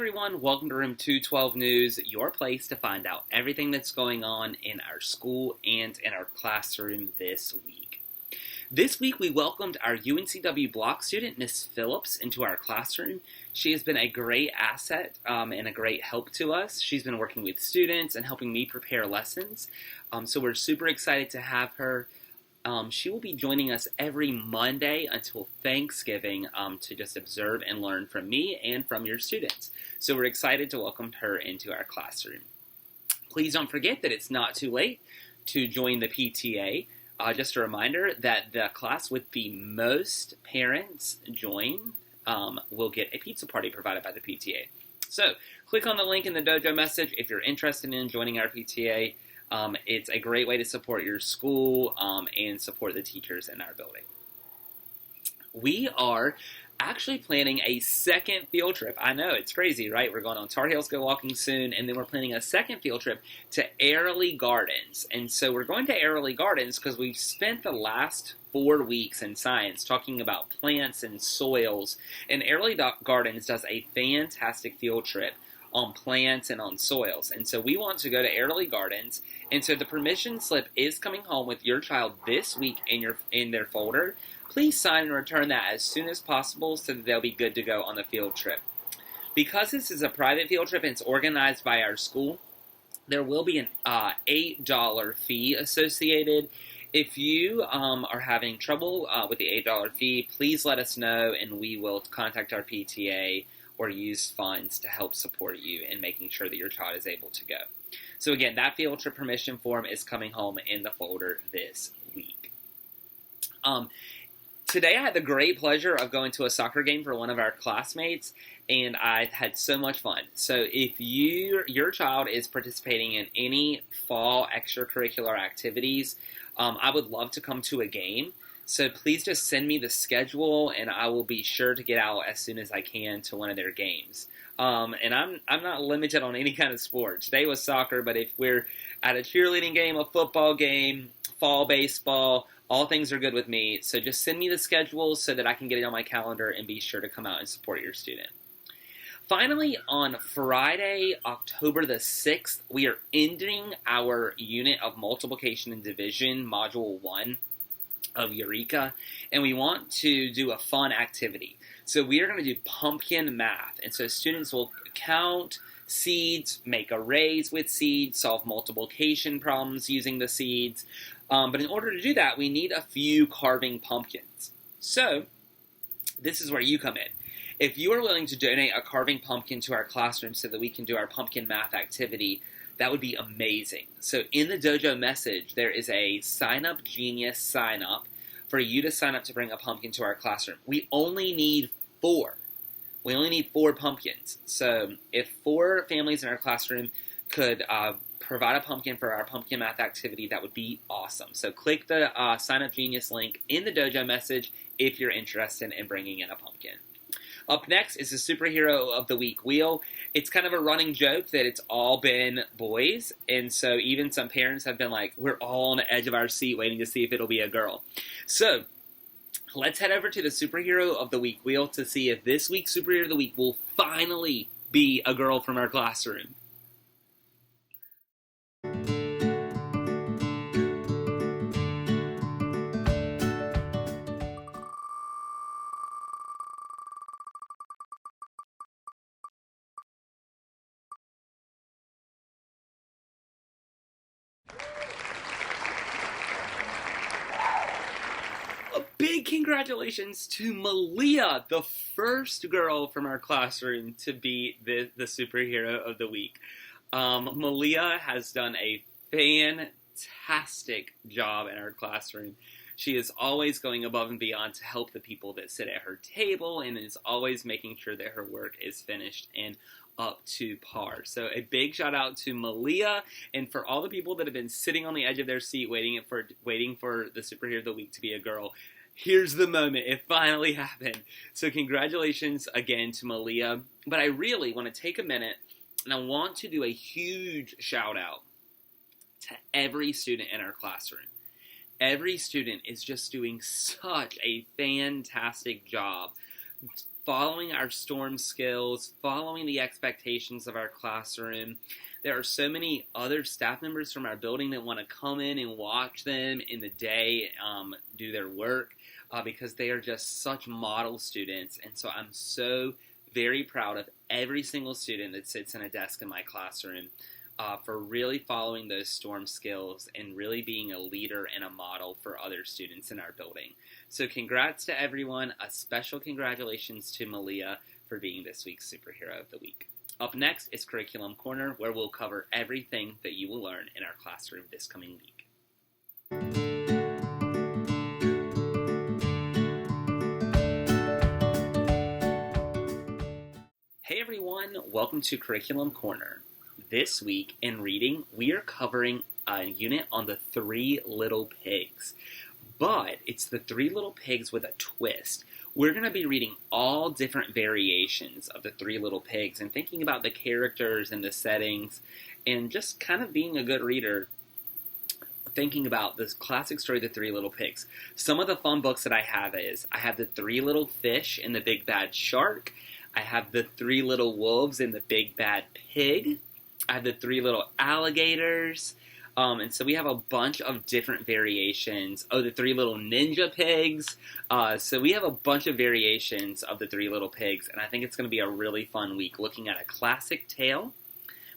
everyone, welcome to Room 212 News, your place to find out everything that's going on in our school and in our classroom this week. This week we welcomed our UNCW block student, Miss Phillips, into our classroom. She has been a great asset and a great help to us. She's been working with students and helping me prepare lessons, so we're super excited to have her. She will be joining us every Monday until Thanksgiving to just observe and learn from me and from your students. So we're excited to welcome her into our classroom. Please don't forget that it's not too late to join the PTA. Just a reminder that the class with the most parents join will get a pizza party provided by the PTA. So click on the link in the dojo message if you're interested in joining our PTA. It's a great way to support your school and support the teachers in our building. We are actually planning a second field trip. I know, it's crazy, right? We're going on Tar Heels Go Walking soon, and then we're planning a second field trip to Airlie Gardens. And so we're going to Airlie Gardens because we've spent the last 4 weeks in science talking about plants and soils, and Airlie Gardens does a fantastic field trip on plants and on soils. And so we want to go to Airlie Gardens, and so the permission slip is coming home with your child this week in their folder. Please sign and return that as soon as possible so that they'll be good to go on the field trip. Because this is a private field trip and it's organized by our school, there will be an $8 fee associated. If you are having trouble with the $8 fee, please let us know and we will contact our PTA or use funds to help support you in making sure that your child is able to go. So again, that field trip permission form is coming home in the folder this week. Today I had the great pleasure of going to a soccer game for one of our classmates, and I had so much fun. So if your child is participating in any fall extracurricular activities, I would love to come to a game. So please just send me the schedule, and I will be sure to get out as soon as I can to one of their games. And I'm not limited on any kind of sport. Today was soccer, but if we're at a cheerleading game, a football game, fall baseball, all things are good with me. So just send me the schedule so that I can get it on my calendar and be sure to come out and support your student. Finally, on Friday, October the 6th, we are ending our unit of multiplication and division, Module 1. Of Eureka, and we want to do a fun activity. So we are going to do pumpkin math, and so students will count seeds, make arrays with seeds, solve multiplication problems using the seeds, but in order to do that, we need a few carving pumpkins. So this is where you come in. If you are willing to donate a carving pumpkin to our classroom so that we can do our pumpkin math activity, that would be amazing. So in the dojo message, there is a Sign Up Genius sign up for you to sign up to bring a pumpkin to our classroom. We only need 4. We only need 4 pumpkins. So if 4 families in our classroom could provide a pumpkin for our pumpkin math activity, that would be awesome. So click the Sign Up Genius link in the dojo message if you're interested in bringing in a pumpkin. Up next is the Superhero of the Week wheel. It's kind of a running joke that it's all been boys, and so even some parents have been like, we're all on the edge of our seat waiting to see if it'll be a girl. So let's head over to the Superhero of the Week wheel to see if this week's Superhero of the Week will finally be a girl from our classroom. Big congratulations to Malia, the first girl from our classroom to be the Superhero of the Week. Malia has done a fantastic job in our classroom. She is always going above and beyond to help the people that sit at her table and is always making sure that her work is finished and up to par. So a big shout out to Malia, and for all the people that have been sitting on the edge of their seat waiting for the Superhero of the Week to be a girl. Here's the moment. It finally happened. So congratulations again to Malia. But I really want to take a minute and I want to do a huge shout out to every student in our classroom. Every student is just doing such a fantastic job following our STORM skills, following the expectations of our classroom. There are so many other staff members from our building that want to come in and watch them in the day do their work because they are just such model students. And so I'm so very proud of every single student that sits in a desk in my classroom for really following those STORM skills and really being a leader and a model for other students in our building. So congrats to everyone. A special congratulations to Malia for being this week's Superhero of the Week. Up next is Curriculum Corner, where we'll cover everything that you will learn in our classroom this coming week. Hey everyone, welcome to Curriculum Corner. This week in reading, we are covering a unit on the Three Little Pigs. But it's the Three Little Pigs with a twist. We're going to be reading all different variations of the Three Little Pigs and thinking about the characters and the settings and just kind of being a good reader, thinking about this classic story, The Three Little Pigs. Some of the fun books that I have is, I have The Three Little Fish and the Big Bad Shark. I have The Three Little Wolves and the Big Bad Pig. I have The Three Little Alligators. And so we have a bunch of different variations. Oh, The Three Little Ninja Pigs. So we have a bunch of variations of The Three Little Pigs, and I think it's going to be a really fun week looking at a classic tale,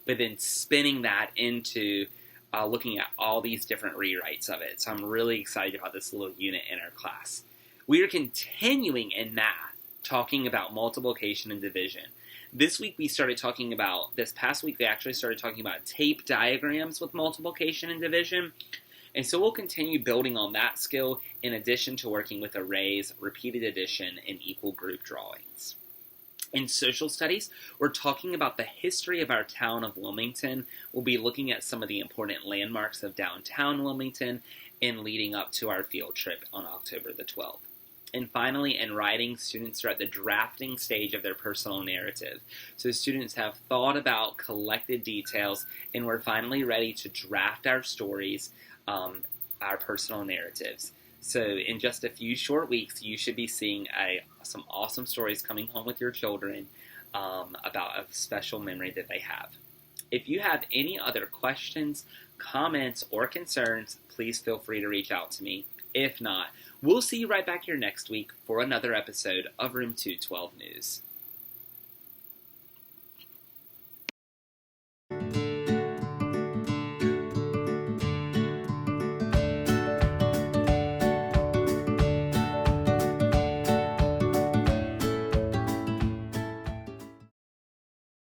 but then spinning that into looking at all these different rewrites of it. So I'm really excited about this little unit in our class. We are continuing in math, talking about multiplication and division. This week this past week we actually started talking about tape diagrams with multiplication and division. And so we'll continue building on that skill in addition to working with arrays, repeated addition, and equal group drawings. In social studies, we're talking about the history of our town of Wilmington. We'll be looking at some of the important landmarks of downtown Wilmington and leading up to our field trip on October the 12th. And finally, in writing, students are at the drafting stage of their personal narrative. So students have thought about collected details, and we're finally ready to draft our stories, our personal narratives. So in just a few short weeks, you should be seeing some awesome stories coming home with your children about a special memory that they have. If you have any other questions, comments, or concerns, please feel free to reach out to me. If not, we'll see you right back here next week for another episode of Room 212 News.